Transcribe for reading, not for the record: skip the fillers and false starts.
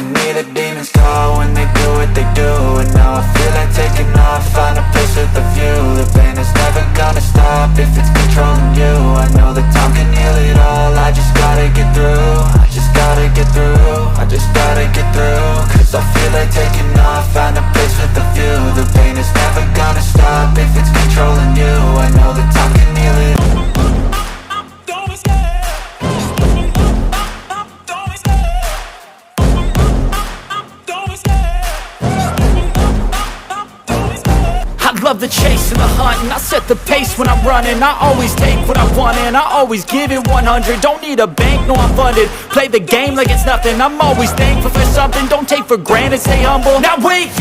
see me, the demons call when they do what they do. And now I feel like taking off, find a place with a view. The pain is never gonna stop if it's controlling you. I know that time can heal it all, I just gotta get through. I just gotta get through, I just gotta get through. Cause I feel like taking off, find a place with a view. The pain is never gonna stop if it's controlling you. I know that time can heal it all. Love the chase and the hunt, and I set the pace when I'm running. I always take what I want and I always give it 100. Don't need a bank, no I'm funded. Play the game like it's nothing, I'm always thankful for something. Don't take for granted, stay humble. Now wait!